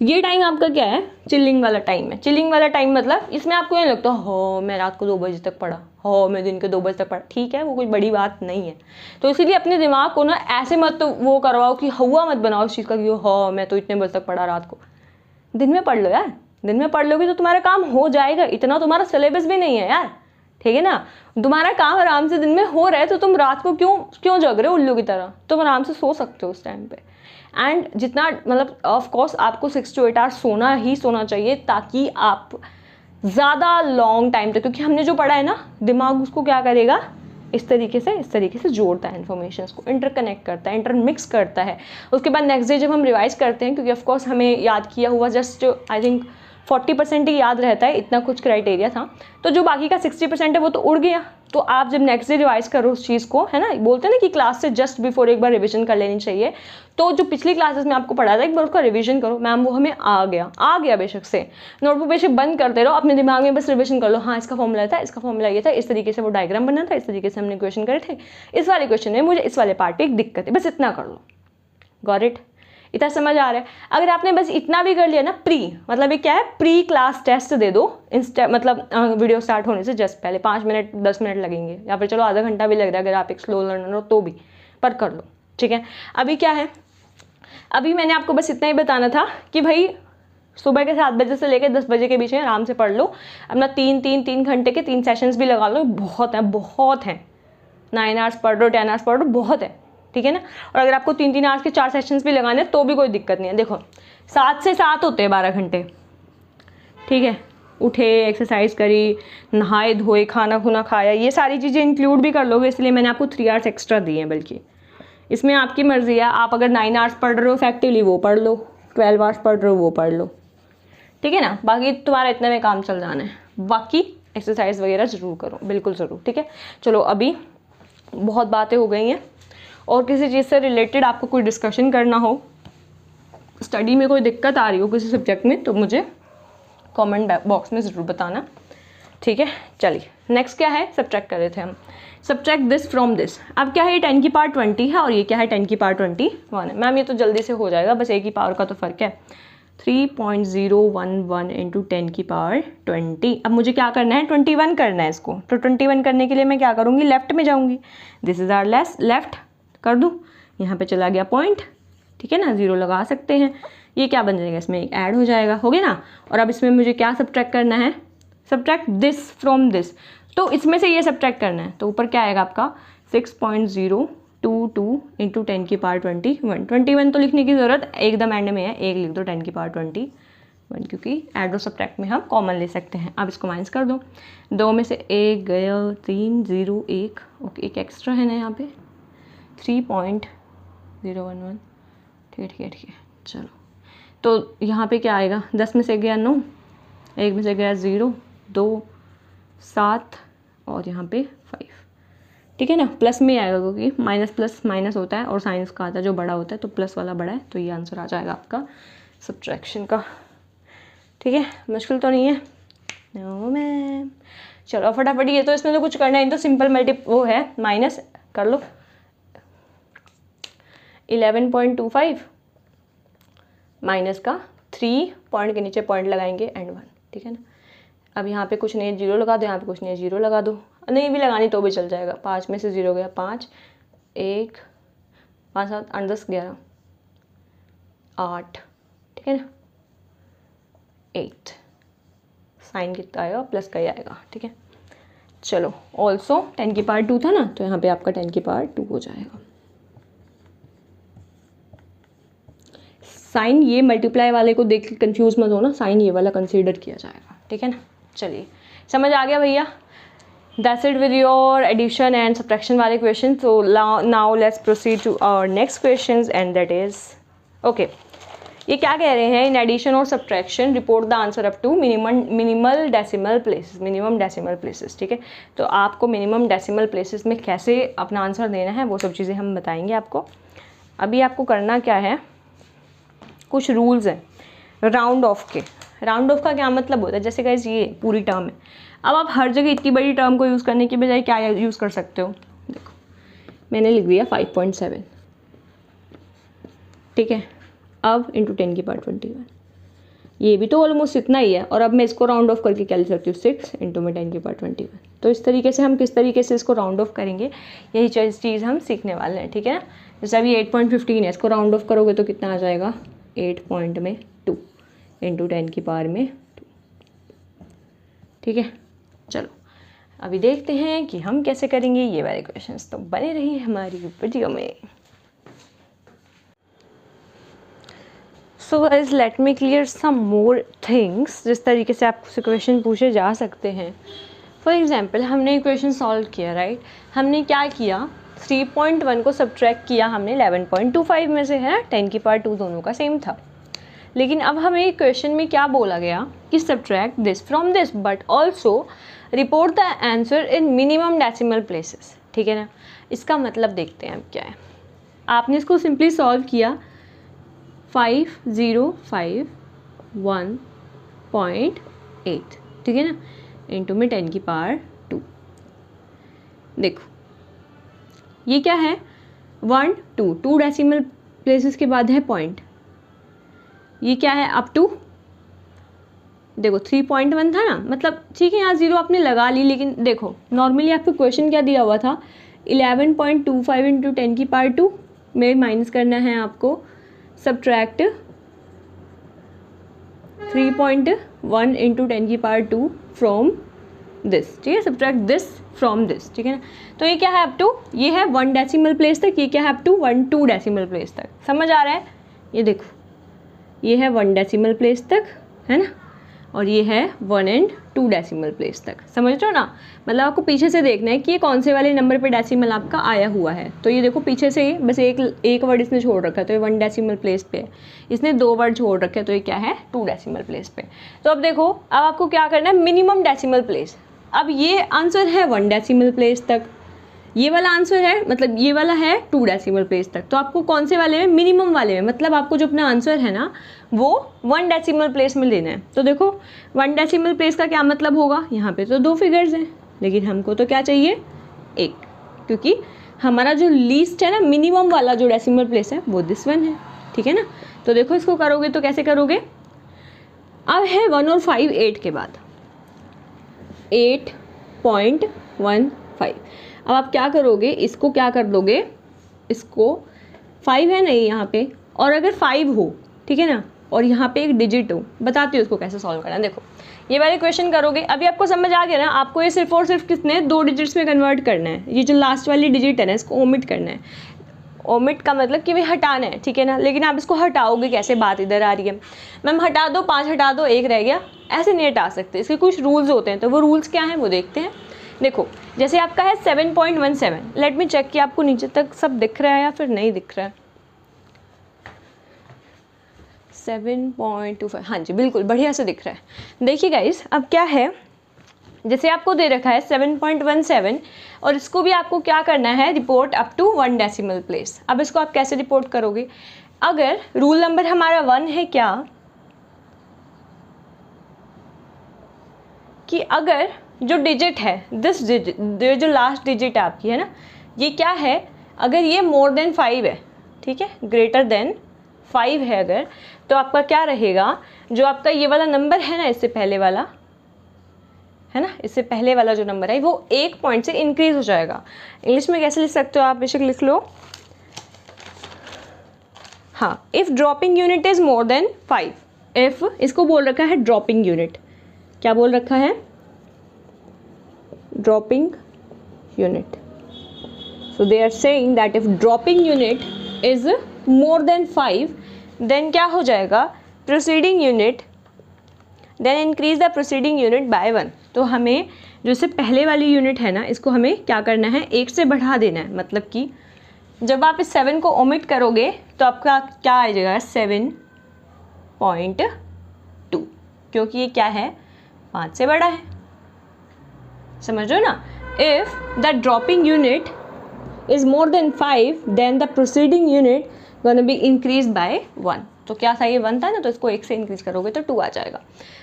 ये टाइम आपका क्या है, चिलिंग वाला टाइम है। चिलिंग वाला टाइम मतलब इसमें आपको ये लगता है हो मैं रात को 2 बजे तक पढ़ा, हो मैं दिन के 2 बजे तक पढ़ा, ठीक है, वो कोई बड़ी बात नहीं है। तो इसीलिए अपने दिमाग को ना ऐसे मत तो वो करवाओ कि हुआ मत बनाओ इस चीज़ का कि हो मैं तो इतने बजे तक पढ़ा रात को। दिन में पढ़ लो यार, दिन में पढ़ लोगे तो तुम्हारा काम हो जाएगा, इतना तुम्हारा सिलेबस भी नहीं है यार, ठीक है ना। तुम्हारा काम आराम से दिन में हो रहा है तो तुम रात को क्यों जग रहे हो उल्लू की तरह, तुम आराम से सो सकते हो उस टाइम पे। एंड जितना मतलब ऑफ कोर्स आपको 6 to 8 आवर्स सोना चाहिए ताकि आप ज़्यादा लॉन्ग टाइम तक, क्योंकि हमने जो पढ़ा है ना दिमाग उसको क्या करेगा, इस तरीके से जोड़ता है, इन्फॉर्मेशन को इंटरकनेक्ट करता है, इंटरमिक्स करता है। उसके बाद नेक्स्ट डे जब हम रिवाइज करते हैं, क्योंकि ऑफकोर्स हमें याद किया हुआ जस्ट आई थिंक 40% ही याद रहता है, इतना कुछ क्राइटेरिया था, तो जो बाकी का 60% है वो तो उड़ गया, तो आप जब नेक्स्ट डे रिवाइज करो उस चीज़ को, है ना, बोलते हैं ना कि क्लास से जस्ट बिफोर एक बार रिवीजन कर लेनी चाहिए, तो जो पिछली क्लासेस में आपको पढ़ा था एक बार उसका रिवीजन करो। मैम वो हमें आ गया बेशक से, नोटबुक बेशक बंद करते रहो, अपने दिमाग में बस रिवीजन कर लो, हाँ इसका फॉर्मूला था, इसका फॉर्मूला ये था, इस तरीके से वो डायग्राम बना था, इस तरीके से हमने क्वेश्चन करे थे, इस वाले क्वेश्चन में मुझे इस वाले पार्ट पर एक दिक्कत है, बस इतना कर लो। Got it? इतना समझ आ रहा है? अगर आपने बस इतना भी कर लिया ना, मतलब ये क्या है, प्री क्लास टेस्ट दे दो, मतलब वीडियो स्टार्ट होने से जस्ट पहले 5 मिनट 10 मिनट लगेंगे, या फिर चलो आधा घंटा भी लग रहा है अगर आप एक स्लो लर्नर हो तो भी, पर कर लो, ठीक है। अभी क्या है, अभी मैंने आपको बस इतना ही बताना था कि भाई सुबह के 7 बजे से लेकर 10 बजे के बीच में आराम से पढ़ लो अपना 3 घंटे के 3 सेशंस भी लगा लो, बहुत है 9 आवर्स पढ़ लो, 10 आवर्स पढ़ लो, बहुत है, ठीक है ना। और अगर आपको 3 आवर्स के 4 सेशंस भी लगाने तो भी कोई दिक्कत नहीं है। देखो 7 से 7 होते हैं 12 घंटे, ठीक है। उठे, एक्सरसाइज करी, नहाए धोए, खाना खुना खाया, ये सारी चीज़ें इंक्लूड भी कर लोगे, इसलिए मैंने आपको 3 आवर्स एक्स्ट्रा दिए हैं। बल्कि इसमें आपकी मर्जी है, आप अगर 9 आवर्स पढ़ रहे हो इफेक्टिवली वो पढ़ लो, 12 आवर्स पढ़ रहे हो वो पढ़ लो, ठीक है ना। बाकी तुम्हारा इतने में काम चल जाना है, बाकी एक्सरसाइज वगैरह ज़रूर करो, बिल्कुल ज़रूर, ठीक है। चलो अभी बहुत बातें हो गई हैं, और किसी चीज़ से रिलेटेड आपको कोई डिस्कशन करना हो, स्टडी में कोई दिक्कत आ रही हो किसी सब्जेक्ट में, तो मुझे कमेंट बॉक्स में ज़रूर बताना, ठीक है। चलिए नेक्स्ट क्या है, सब्ट्रैक्ट कर रहे थे हम, सब्ट्रैक्ट दिस फ्रॉम दिस। अब क्या है, ये 10 की पावर 20 है और ये क्या है 10 की पावर 21 है। मैम ये तो जल्दी से हो जाएगा, बस एक ही पावर का तो फ़र्क है, 3.011 इंटू 10 की पावर 20। अब मुझे क्या करना है, 21 करना है इसको, तो 21 करने के लिए मैं क्या करूँगी, लेफ्ट में जाऊँगी, दिस इज़ आवर लेफ्ट कर दूँ, यहाँ पे चला गया पॉइंट, ठीक है ना, 0 लगा सकते हैं। ये क्या बन जाएगा, इसमें एक ऐड हो जाएगा, हो गया ना। और अब इसमें मुझे क्या सब्ट्रैक्ट करना है, सब्ट्रैक्ट दिस फ्रॉम दिस, तो इसमें से ये सब्ट्रैक्ट करना है, तो ऊपर क्या आएगा आपका 6.022 इंटू 10 की पावर 21 तो लिखने की ज़रूरत एकदम एंड में है, एक लिख दो 10 की पावर 21, क्योंकि ऐड और सब्ट्रैक्ट में हम कॉमन ले सकते हैं। अब इसको माइनस कर दो, 2 में से 1 गया, 3 0 1, ओके एक एक्स्ट्रा है ना यहाँ पे 3.011, ठीक है चलो। तो यहाँ पे क्या आएगा, 10 में से गया 9, 1 में से गया 0 2 7 और यहाँ पे 5, ठीक है ना। प्लस में आएगा क्योंकि माइनस प्लस माइनस होता है और साइंस का आता है जो बड़ा होता है, तो प्लस वाला बड़ा है, तो ये आंसर आ जाएगा आपका सब्ट्रैक्शन का, ठीक है। मुश्किल तो नहीं है, नो मैम। चलो फटाफट, ये तो इसमें तो कुछ करना है, तो सिंपल वो है, माइनस कर लो 11.25 माइनस का 3 पॉइंट के नीचे पॉइंट लगाएंगे एंड 1, ठीक है ना। अब यहाँ पे कुछ नहीं, 0 लगा दो, यहाँ पे कुछ नहीं, 0 लगा दो, नहीं भी लगानी तो भी चल जाएगा। 5 में से 0 गया 5, 1 5 7 8 10 11 8, ठीक है ना, 8 साइन कितना आएगा, प्लस का ही आएगा, ठीक है। चलो ऑल्सो 10 की पावर 2 था ना, तो यहाँ पे आपका 10 की पावर 2 हो जाएगा। साइन ये मल्टीप्लाई वाले को देख के कंफ्यूज मत हो ना, साइन ये वाला कंसीडर किया जाएगा, ठीक है ना। चलिए समझ आ गया भैया, that's it with your addition and subtraction वाले question. So now let's proceed to our next questions and that is okay. ये क्या कह रहे हैं, इन एडिशन और subtraction report the answer up to minimum decimal places, ठीक है। तो आपको मिनिमम डेसिमल प्लेसेस में कैसे अपना आंसर देना है वो सब चीज़ें हम बताएंगे आपको। अभी आपको करना क्या है, कुछ रूल्स हैं राउंड ऑफ के। राउंड ऑफ का क्या मतलब होता है, जैसे गाइस ये पूरी टर्म है, अब आप हर जगह इतनी बड़ी टर्म को यूज़ करने के बजाय क्या यूज़ कर सकते हो, देखो मैंने लिख दिया 5.7, ठीक है। अब इंटू 10 की पावर 21, ये भी तो ऑलमोस्ट इतना ही है, और अब मैं इसको राउंड ऑफ करके क्या लिख सकती हूँ 6 इंटू में 10 की पावर 21। तो इस तरीके से हम किस तरीके से इसको राउंड ऑफ करेंगे, यही चीज़ हम सीखने वाले हैं, ठीक है ना। जैसे अभी 8.15 है, इसको राउंड ऑफ करोगे तो कितना आ जाएगा 8.2 इंटू 10 की पावर में 2, ठीक है। चलो अभी देखते हैं कि हम कैसे करेंगे ये वाले क्वेश्चंस, तो बने रहिए हमारी वीडियो में। So guys let me clear some more things, जिस तरीके से आपसे क्वेश्चन पूछे जा सकते हैं। फॉर एग्जांपल हमने क्वेश्चन सॉल्व किया, राइट, हमने क्या किया 3.1 को सब्ट्रैक्ट किया हमने 11.25 में से, है ना, 10 की पावर 2 दोनों का सेम था। लेकिन अब हमें क्वेश्चन में क्या बोला गया कि subtract this from this but also report the answer in minimum decimal places. ठीक है ना, इसका मतलब देखते हैं अब क्या है। आपने इसको सिंपली सॉल्व किया 5051.8, ठीक है ना, इंटू में 10 की पावर 2। देखो ये क्या है 1 2 डेसिमल प्लेसेस के बाद है पॉइंट, ये क्या है अप टू, देखो 3.1 था ना, मतलब ठीक है यहाँ 0 आपने लगा ली, लेकिन देखो नॉर्मली आपको क्वेश्चन क्या दिया हुआ था 11.25 इंटू 10 की पावर 2 में माइनस करना है आपको सब्ट्रैक्ट 3.1 इंटू 10 की पावर 2 फ्रॉम दिस, ठीक है, सब्ट्रैक्ट दिस फ्रॉम दिस, ठीक है ना। तो ये क्या है अप टू, ये है 1 डेसिमल प्लेस तक, ये क्या है अप टू 2 डेसिमल प्लेस तक, समझ आ रहा है। ये देखो ये है 1 डेसिमल प्लेस तक, है ना, और ये है 1 and 2 डेसिमल प्लेस तक, समझ रहे हो ना। मतलब आपको पीछे से देखना है कि ये कौन से वाले नंबर पे डेसिमल आपका आया हुआ है। तो ये देखो पीछे से बस एक वर्ड इसने छोड़ रखा है, तो ये 1 डेसिमल प्लेस पे है, इसने 2 वर्ड छोड़ रखे हैं, तो ये क्या है 2 डेसिमल प्लेस पे। तो अब देखो अब आपको क्या करना है मिनिमम डेसिमल प्लेस। अब ये आंसर है 1 डेसिमल प्लेस तक, ये वाला आंसर है मतलब ये वाला है 2 डेसिमल प्लेस तक, तो आपको कौन से वाले में मिनिमम वाले में, मतलब आपको जो अपना आंसर है ना वो 1 डेसिमल प्लेस में लेना है। तो देखो 1 डेसिमल प्लेस का क्या मतलब होगा, यहाँ पे तो 2 फिगर्स हैं, लेकिन हमको तो क्या चाहिए 1, क्योंकि हमारा जो लीस्ट है ना मिनिमम वाला जो डेसिमल प्लेस है वो दिस 1 है, ठीक है ना। तो देखो इसको करोगे तो कैसे करोगे, अब है 1 और 5 8 के बाद 8.15। अब आप क्या करोगे, इसको क्या कर दोगे, इसको 5 है नहीं यहाँ पे, और अगर 5 हो, ठीक है ना, और यहाँ पे एक डिजिट हो, बताती हूँ उसको कैसे सॉल्व करना है। देखो ये वाले क्वेश्चन करोगे, अभी आपको समझ आ गया ना, आपको ये सिर्फ और सिर्फ कितने 2 डिजिट्स में कन्वर्ट करना है। ये जो लास्ट वाली डिजिट है ना इसको ओमिट करना है, ओमिट का मतलब कि भाई हटाना है, ठीक है ना। लेकिन आप इसको हटाओगे कैसे, बात इधर आ रही है, मैम हटा दो 5 हटा दो 1 रह गया, ऐसे नहीं हटा सकते, इसके कुछ रूल्स होते हैं। तो वो रूल्स क्या हैं वो देखते हैं। देखो जैसे आपका है 7.17, लेट मी चेक कि आपको नीचे तक सब दिख रहा है या फिर नहीं दिख रहा है। 7.25, हाँ जी बिल्कुल बढ़िया से दिख रहा है। देखिए गाइस अब क्या है, जैसे आपको दे रखा है 7.17 और इसको भी आपको क्या करना है report up to 1 decimal place. अब इसको आप कैसे रिपोर्ट करोगे, अगर रूल नंबर हमारा 1 है क्या कि अगर जो डिजिट है दिस डिजिट, जो लास्ट डिजिट आपकी है ना, ये क्या है, अगर ये मोर देन 5 है, ठीक है, ग्रेटर देन 5 है अगर, तो आपका क्या रहेगा, जो आपका ये वाला नंबर है ना इससे पहले वाला है ना, इससे पहले वाला जो नंबर है वो 1 पॉइंट से इंक्रीज हो जाएगा। इंग्लिश में कैसे लिख सकते हो आप, बेशक लिख लो, हाँ, if dropping unit is more than 5, if इसको बोल रखा है ड्रॉपिंग यूनिट, क्या बोल रखा है dropping unit. So they are saying that if dropping unit is more than 5 then क्या हो जाएगा proceeding unit, then increase the proceeding unit by 1। तो हमें जो इससे पहले वाली यूनिट है ना इसको हमें क्या करना है 1 से बढ़ा देना है। मतलब कि जब आप इस 7 को ओमिट करोगे तो आपका क्या आ जाएगा 7.2, क्योंकि ये क्या है 5 से बड़ा है, समझ रहे हो ना। If the dropping unit is more than 5 then the proceeding unit gonna be increase by 1। तो क्या था ये 1 था ना, तो इसको 1 से इंक्रीज करोगे तो 2 आ जाएगा।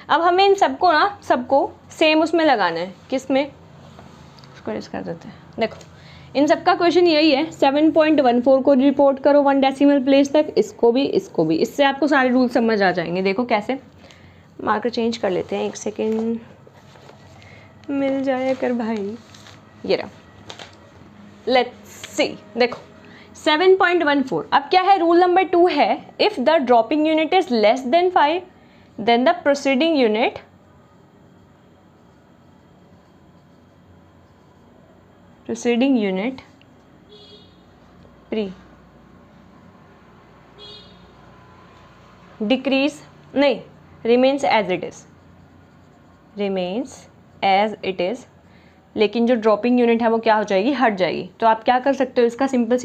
अब हमें इन सबको ना सबको सेम उसमें लगाना है, किस में, इसको रेस कर देते हैं। देखो इन सबका क्वेश्चन यही है, 7.14 को रिपोर्ट करो 1 डेसिमल प्लेस तक, इसको भी इसको भी, इससे आपको सारे रूल समझ आ जाएंगे। देखो कैसे, मार्कर चेंज कर लेते हैं, 1 सेकेंड मिल जाए कर भाई, ये रहा, लेट्स सी। देखो 7.14, अब क्या है रूल नंबर 2 है, if the dropping unit is less than 5 then the proceeding unit decrease नहीं रिमेन्स एज इट इज़, लेकिन जो ड्रॉपिंग यूनिट है वो क्या हो जाएगी, हट जाएगी। तो आप क्या कर सकते हो, इसका सिंपल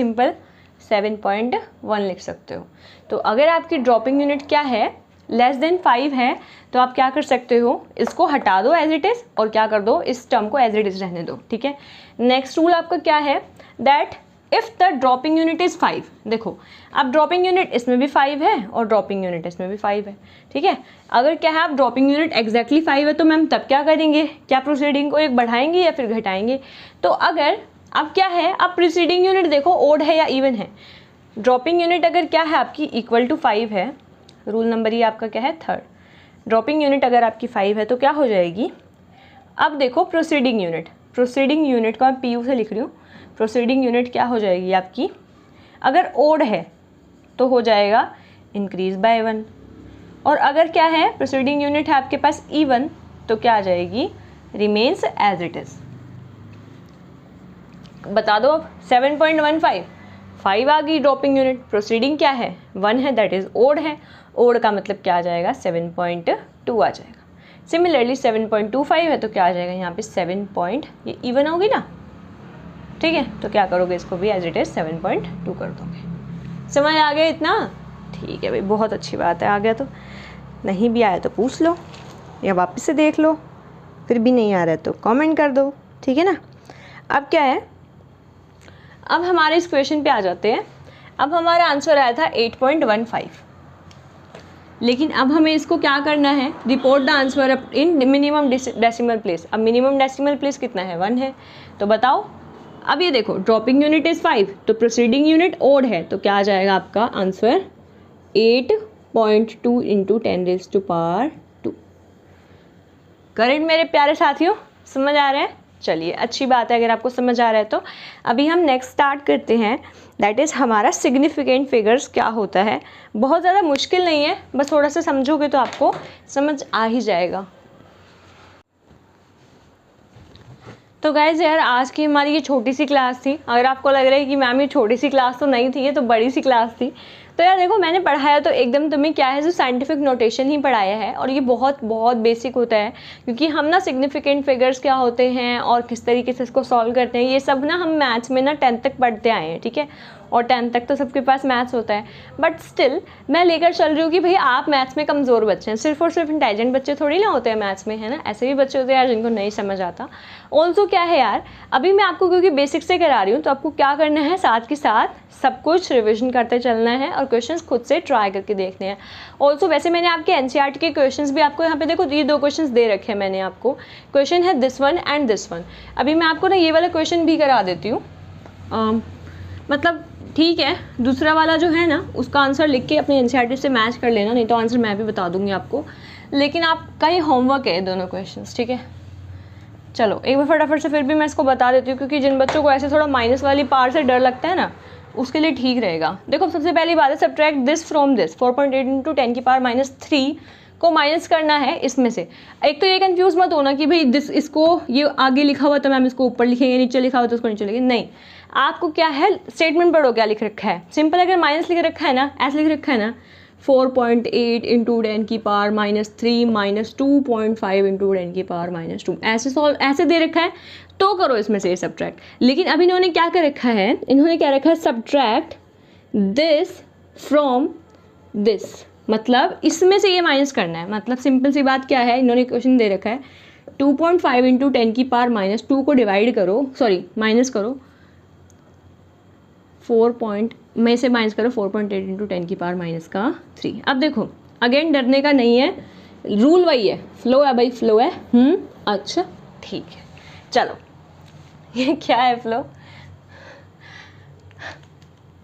7.1 लिख सकते हो। तो अगर आपकी ड्रॉपिंग यूनिट क्या है लेस देन 5 है तो आप क्या कर सकते हो, इसको हटा दो एज इट इज़ और क्या कर दो, इस टर्म को एज इट इज़ रहने दो, ठीक है। नेक्स्ट रूल आपका क्या है, that if the dropping unit is 5, देखो अब ड्रॉपिंग यूनिट इसमें भी 5 है और ड्रॉपिंग यूनिट इसमें भी 5 है, ठीक है। अगर क्या है, आप ड्रॉपिंग यूनिट एग्जैक्टली 5 है तो मैम तब क्या करेंगे, क्या प्रोसीडिंग को एक बढ़ाएंगे या फिर घटाएंगे। तो अगर अब क्या है, अब प्रीसीडिंग यूनिट देखो ओड है या इवन है, ड्रॉपिंग यूनिट अगर क्या है आपकी इक्वल टू 5 है, रूल नंबर ये आपका क्या है 3rd, ड्रॉपिंग यूनिट अगर आपकी 5 है तो क्या हो जाएगी, अब देखो प्रोसीडिंग यूनिट को मैं PU से लिख रही हूँ, प्रोसीडिंग यूनिट क्या हो जाएगी आपकी, अगर ओड है तो हो जाएगा इंक्रीज बाय 1, और अगर क्या है प्रोसीडिंग यूनिट है आपके पास इवन तो क्या आ जाएगी, रिमेन्स एज इट इज़। बता दो अब 7.15 5 आ गई ड्रॉपिंग यूनिट, प्रोसीडिंग क्या है 1 है, दैट इज़ ओड है, ओड का मतलब क्या आ जाएगा 7.2 आ जाएगा। सिमिलरली 7.25 है तो क्या आ जाएगा यहाँ पे 7 ये इवन होगी ना, ठीक है, तो क्या करोगे इसको भी एज इट इज़ 7.2 कर दोगे। समझ आ गया इतना, ठीक है भाई, बहुत अच्छी बात है। आ गया तो, नहीं भी आया तो पूछ लो या वापस से देख लो, फिर भी नहीं आ रहा है तो कमेंट कर दो, ठीक है ना। अब क्या है, अब हमारे इस क्वेश्चन पे आ जाते हैं। अब हमारा आंसर आया था 8.15, लेकिन अब हमें इसको क्या करना है, report the answer in minimum decimal place. अब मिनिमम डेसिमल प्लेस कितना है 1 है, तो बताओ। अब ये देखो ड्रॉपिंग यूनिट इज़ 5 तो प्रोसीडिंग यूनिट ओड है तो क्या आ जाएगा आपका आंसर 8.2 इंटू 10⁻²। करेक्ट मेरे प्यारे साथियों, समझ आ रहा है। चलिए अच्छी बात है अगर आपको समझ आ रहा है तो। अभी हम नेक्स्ट स्टार्ट करते हैं, दैट इज़ हमारा सिग्निफिकेंट फिगर्स क्या होता है। बहुत ज़्यादा मुश्किल नहीं है, बस थोड़ा सा समझोगे तो आपको समझ आ ही जाएगा। तो गाइज यार आज की हमारी ये छोटी सी क्लास थी। अगर आपको लग रहा है कि मैम ये छोटी सी क्लास तो नहीं थी, ये तो बड़ी सी क्लास थी, तो यार देखो मैंने पढ़ाया तो एकदम तुम्हें क्या है जो साइंटिफिक नोटेशन ही पढ़ाया है, और ये बहुत बहुत बेसिक होता है, क्योंकि हम ना सिग्निफिकेंट फिगर्स क्या होते हैं और किस तरीके से इसको सॉल्व करते हैं, ये सब ना हम मैथ्स में ना 10th तक पढ़ते आए हैं, ठीक है। और 10th तक तो सबके पास मैथ्स होता है, बट स्टिल मैं लेकर चल रही हूँ कि भाई आप मैथ्स में कमज़ोर बच्चे हैं, सिर्फ और सिर्फ इंटेलिजेंट बच्चे थोड़ी ना होते हैं मैथ्स में, है ना। ऐसे भी बच्चे होते हैं यार जिनको नहीं समझ आता। ऑल्सो क्या है यार, अभी मैं आपको क्योंकि बेसिक से करा रही हूँ तो आपको क्या करना है, साथ के साथ सब कुछ रिविजन करते चलना है और क्वेश्चंस खुद से ट्राई करके देखने हैं। ऑल्सो वैसे मैंने आपके एनसीईआरटी के क्वेश्चंस भी आपको यहाँ पे देखो, ये 2 क्वेश्चंस दे रखे हैं मैंने आपको। क्वेश्चन है this one and this one. अभी मैं आपको ना ये वाला क्वेश्चन भी करा देती हूँ, मतलब ठीक है, दूसरा वाला जो है ना उसका आंसर लिख के अपने एनसीईआरटी से मैच कर लेना, नहीं तो आंसर मैं भी बता दूंगी आपको, लेकिन आपका ही होमवर्क है दोनों क्वेश्चंस, ठीक है। चलो एक बार फटाफट से फिर भी मैं इसको बता देती हूँ, क्योंकि जिन बच्चों को ऐसे थोड़ा माइनस वाली पार्ट से डर लगता है ना, उसके लिए ठीक रहेगा। देखो सबसे पहली बात है, subtract this from this, 4.8 into 10⁻³ को माइनस करना है इसमें से। एक तो ये कंफ्यूज मत होना कि भाई दिस, इसको ये आगे लिखा हुआ तो मैम इसको ऊपर लिखेंगे, नीचे लिखा हुआ तो उसको नीचे लिखेंगे, नहीं। आपको क्या है, स्टेटमेंट पढ़ो क्या लिख रखा है। सिंपल अगर माइनस लिख रखा है ना, ऐसे लिख रखा है ना, 4.8 इंटू 10⁻³ माइनस 2.5 इंटू 10⁻², ऐसे दे रखा है तो करो इसमें से सब्ट्रैक्ट। लेकिन अभी इन्होंने क्या कर रखा है, इन्होंने क्या रखा है, सब्ट्रैक्ट दिस फ्रॉम दिस, मतलब इसमें से ये माइनस करना है। मतलब सिंपल सी बात क्या है, इन्होंने क्वेश्चन दे रखा है 2.5 इंटू 10⁻² को डिवाइड करो, सॉरी माइनस करो 4 में से माइनस करो 4.8 इंटू 10⁻³ अब देखो अगेन डरने का नहीं है, रूल वही है, फ्लो है भाई, फ्लो है। अच्छा ठीक है, चलो ये क्या है फ्लो,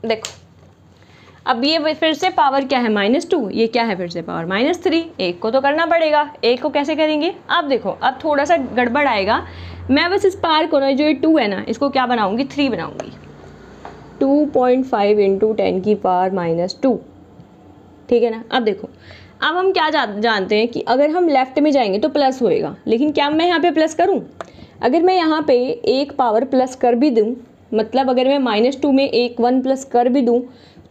देखो अब ये फिर से पावर क्या है -2, ये क्या है फिर से पावर -3, एक को तो करना पड़ेगा, एक को कैसे करेंगे। अब देखो अब थोड़ा सा गड़बड़ आएगा, मैं बस इस पार को ना, जो ये 2 है ना, इसको क्या बनाऊंगी, 3 बनाऊंगी। 2.5 इंटू 10⁻², ठीक है ना। अब देखो अब हम क्या जानते हैं कि अगर हम लेफ्ट में जाएंगे तो प्लस होएगा, लेकिन क्या मैं यहाँ पे प्लस करूँ, अगर मैं यहाँ पे एक पावर प्लस कर भी दूँ, मतलब अगर मैं -2 में एक 1 प्लस कर भी दूँ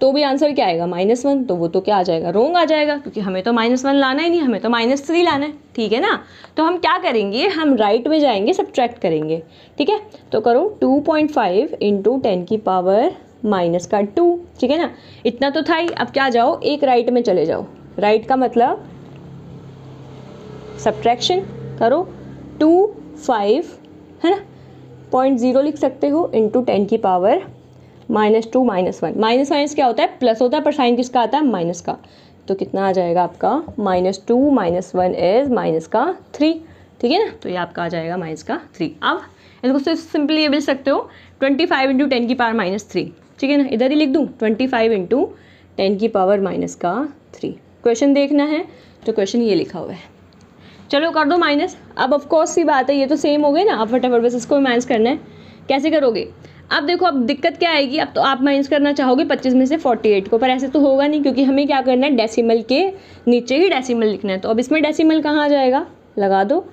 तो भी आंसर क्या आएगा -1, तो वो तो क्या आ जाएगा, रोंग आ जाएगा, क्योंकि हमें तो -1 लाना ही नहीं, हमें तो -3 लाना है, ठीक है ना। तो हम क्या करेंगे, हम राइट में जाएंगे, सब्ट्रैक्ट करेंगे, ठीक है। तो करो 2.5 इंटू 10⁻², ठीक है ना, इतना तो था ही। अब क्या जाओ, एक राइट में चले जाओ, राइट का मतलब सब्ट्रैक्शन करो, 2 5 है ना, 0.0 लिख सकते हो इंटू 10 की पावर -2 -1। माइनस माइनस क्या होता है, प्लस होता है, पर साइन किसका आता है, माइनस का। तो कितना आ जाएगा आपका, -2 -1 इज -3, ठीक है ना। तो ये आपका आ जाएगा -3। अब इसको सिंपली ये लिख सकते हो 25 इंटू 10 की पावर -3, ठीक है ना। इधर ही लिख दूँ 25 इंटू 10 की पावर -3। क्वेश्चन देखना है तो क्वेश्चन ये लिखा हुआ है, चलो कर दो माइनस। अब ऑफकोर्स सी बात है, ये तो सेम हो गए ना, अब फटाफट बस इसको माइनस करना है। कैसे करोगे, अब देखो अब दिक्कत क्या आएगी, अब तो आप माइनस करना चाहोगे 25 में से 48 को, पर ऐसे तो होगा नहीं, क्योंकि हमें क्या करना है, डेसिमल के नीचे ही डेसिमल लिखना है। तो अब इसमें डेसिमल कहाँ आ जाएगा, लगा दो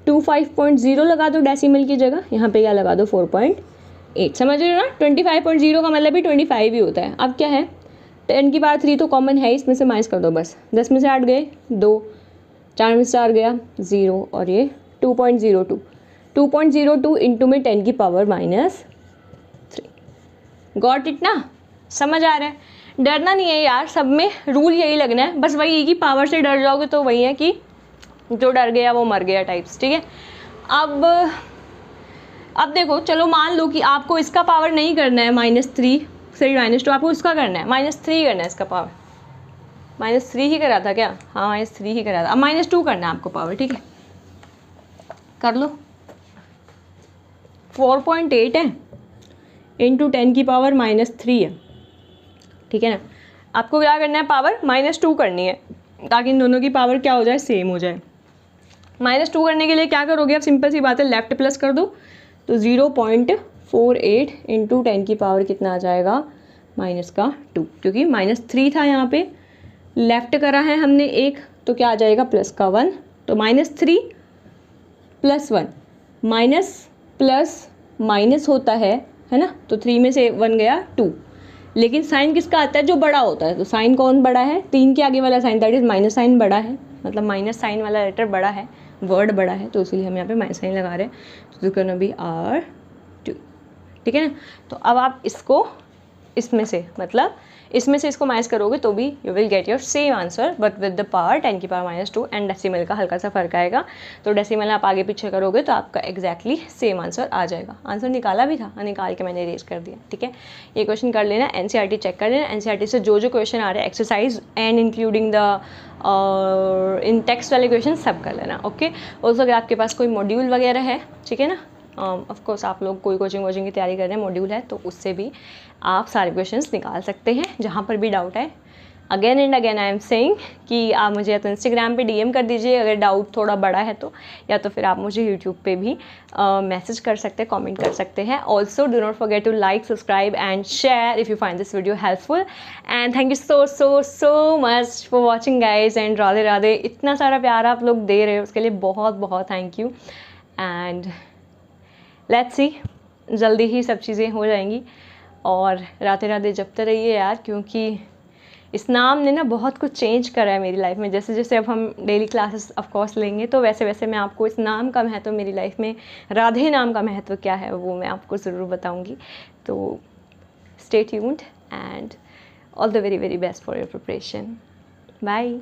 25.0 लगा दो डेसिमल की जगह, यहाँ पे क्या लगा दो 4.8। समझ रहे हो ना, 25.0 का मतलब भी 25 ही होता है। अब क्या है, 10 की पावर 3 तो कॉमन है, इसमें से माइनस कर दो बस। 10 में से 8 गए 2, 4 में से 4 गया 0, और ये 2.02 इंटू में 10 की पावर -3। गॉट इट ना, समझ आ रहा है। डरना नहीं है यार, सब में रूल यही लगना है, बस वही है कि पावर से डर जाओगे तो वही है कि जो डर गया वो मर गया टाइप्स, ठीक है। अब देखो, चलो मान लो कि आपको इसका पावर नहीं करना है -3 से -2, आपको इसका करना है -3 करना है, इसका पावर -3 ही करा था क्या, हाँ -3 ही करा था। अब -2 करना है आपको पावर, ठीक है, कर लो। 4.8 है इंटू 10 की पावर -3 है, ठीक है ना। आपको क्या करना है, पावर -2 करनी है, ताकि इन दोनों की पावर क्या हो जाए, सेम हो जाए। -2 करने के लिए क्या करोगे, अब सिंपल सी बात है, लेफ्ट प्लस कर दो, तो 0.48 इंटू 10 की पावर कितना आ जाएगा, -2, क्योंकि -3 था यहाँ पे, लेफ्ट करा है हमने एक, तो क्या आ जाएगा +1। तो -3 + 1, माइनस प्लस माइनस होता है ना, तो 3 में से 1 गया 2। लेकिन साइन किसका आता है, जो बड़ा होता है। तो साइन कौन बड़ा है, 3 के आगे वाला sign, that is minus sign बड़ा है, मतलब माइनस साइन वाला लेटर बड़ा है, वर्ड बड़ा है, तो इसीलिए हम यहाँ पे माइनस साइन लगा रहे हैं। तो इट्स गोना बी R2, ठीक है ना। तो अब आप इसको इसमें से, मतलब इसमें से इसको माइनस करोगे तो भी you will get your same answer, but with the power 10 की पावर -2 एंड डेसिमल का हल्का सा फर्क आएगा। तो डेसिमल आप आगे पीछे करोगे तो आपका एग्जैक्टली सेम आंसर आ जाएगा। आंसर निकाला भी था, निकाल के मैंने इरेज कर दिया, ठीक है। ये क्वेश्चन कर लेना, NCERT चेक कर लेना, NCERT से जो क्वेश्चन आ रहे हैं exercise and including the in text वाले क्वेश्चन सब कर लेना, ओके। ऑल्सो अगर आपके पास कोई मॉड्यूल वगैरह है, ठीक है ना, ऑफ कोर्स आप लोग कोई कोचिंग की तैयारी कर रहे हैं, मॉड्यूल है, तो उससे भी आप सारे क्वेश्चंस निकाल सकते हैं, जहाँ पर भी डाउट है। Again and again I am saying कि आप मुझे या तो इंस्टाग्राम पे DM कर दीजिए अगर डाउट थोड़ा बड़ा है तो, या तो फिर आप मुझे यूट्यूब पे भी मैसेज कर सकते हैं, कमेंट कर सकते हैं। Also do not forget to like, subscribe and share if you find this video helpful. And thank you so much for watching guys, and Radhe Radhe. इतना सारा प्यार आप लोग दे रहे हो उसके लिए बहुत बहुत thank you. And let's see, जल्दी ही सब चीज़ें हो जाएंगी, और राधे राधे जपते रहिए यार, क्योंकि इस नाम ने ना बहुत कुछ चेंज करा है मेरी लाइफ में। जैसे जैसे अब हम डेली क्लासेस ऑफ कोर्स लेंगे, तो वैसे वैसे मैं आपको इस नाम का महत्व, मेरी लाइफ में राधे नाम का महत्व क्या है वो मैं आपको ज़रूर बताऊंगी। तो stay tuned and all the very very best for your preparation. Bye.